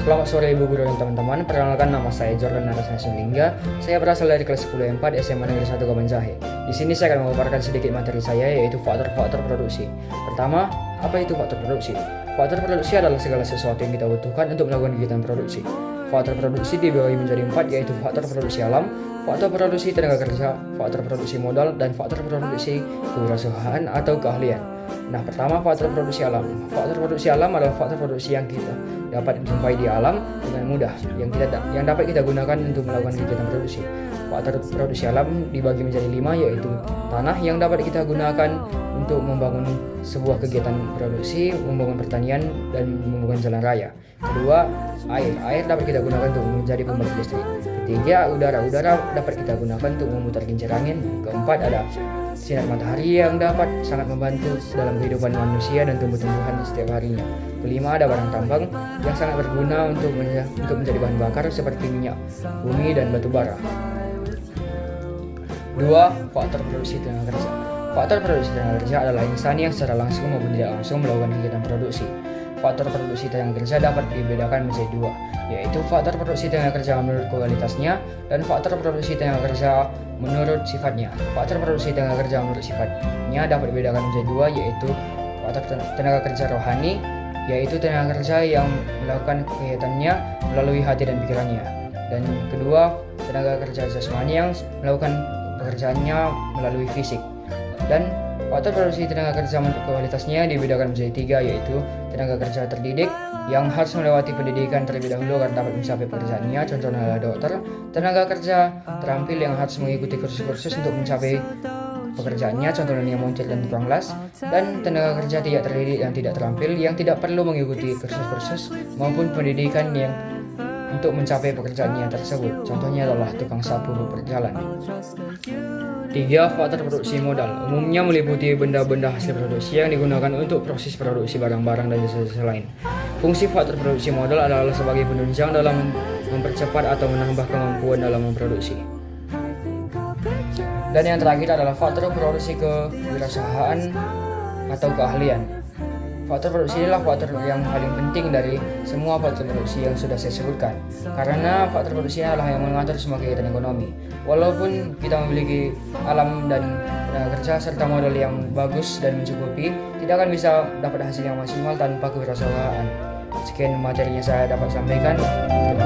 Selamat sore Ibu Guru dan teman-teman. Perkenalkan, nama saya Jordan Narasana Lingga. Saya berasal dari kelas 10 4 SMA Negeri 1 Kaban Jahe. Di sini saya akan memaparkan sedikit materi saya, yaitu faktor-faktor produksi. Pertama, apa itu faktor produksi? Faktor produksi adalah segala sesuatu yang kita butuhkan untuk melakukan kegiatan produksi. Faktor produksi dibagi menjadi 4, yaitu faktor produksi alam, faktor produksi tenaga kerja, faktor produksi modal, dan faktor produksi kewirausahaan atau keahlian. Nah, pertama, faktor produksi alam. Faktor produksi alam adalah faktor produksi yang kita dapat dijumpai di alam dengan mudah, yang dapat kita gunakan untuk melakukan kegiatan produksi. Faktor produksi alam dibagi menjadi 5, yaitu tanah yang dapat kita gunakan untuk membangun sebuah kegiatan produksi, membangun pertanian, dan membangun jalan raya. Kedua, air dapat kita gunakan untuk menjadi pembangkit listrik. Ketiga, udara dapat kita gunakan untuk memutar kincir angin. Keempat, ada sinar matahari yang dapat sangat membantu dalam kehidupan manusia dan tumbuh-tumbuhan setiap harinya. Kelima, ada barang tambang yang sangat berguna untuk menjadi bahan bakar seperti minyak, bumi, dan batu bara. Dua, faktor produksi tenaga kerja. Faktor produksi tenaga kerja adalah insan yang secara langsung maupun tidak langsung melakukan kegiatan produksi. Faktor produksi tenaga kerja dapat dibedakan menjadi 2, yaitu faktor produksi tenaga kerja menurut kualitasnya dan faktor produksi tenaga kerja menurut sifatnya. Faktor produksi tenaga kerja menurut sifatnya dapat dibedakan menjadi 2, yaitu faktor tenaga kerja rohani, yaitu tenaga kerja yang melakukan kegiatannya melalui hati dan pikirannya. Dan kedua, tenaga kerja jasmani yang melakukan pekerjaannya melalui fisik. Dan faktor produksi tenaga kerja menurut kualitasnya dibedakan menjadi 3, yaitu tenaga kerja terdidik yang harus melewati pendidikan terlebih dahulu agar dapat mencapai pekerjaannya, contohnya adalah dokter. Tenaga kerja terampil yang harus mengikuti kursus-kursus untuk mencapai pekerjaannya, contohnya montir dan tukang las. Dan tenaga kerja tidak terdidik dan tidak terampil yang tidak perlu mengikuti kursus-kursus maupun pendidikan yang untuk mencapai pekerjaannya tersebut, contohnya adalah tukang sapu berjalan. 3. Faktor produksi modal umumnya meliputi benda-benda hasil produksi yang digunakan untuk proses produksi barang-barang dan jasa-jasa lain. Fungsi faktor produksi modal adalah sebagai penunjang dalam mempercepat atau menambah kemampuan dalam memproduksi. Dan yang terakhir adalah faktor produksi kewirausahaan atau keahlian. Faktor produksi adalah faktor yang paling penting dari semua faktor produksi yang sudah saya sebutkan, karena faktor produksi adalah yang mengatur semua kegiatan ekonomi. Walaupun kita memiliki alam dan tenaga kerja serta modal yang bagus dan mencukupi, tidak akan bisa dapat hasil yang maksimal tanpa kewirausahaan. Sekian materinya saya dapat sampaikan. Terima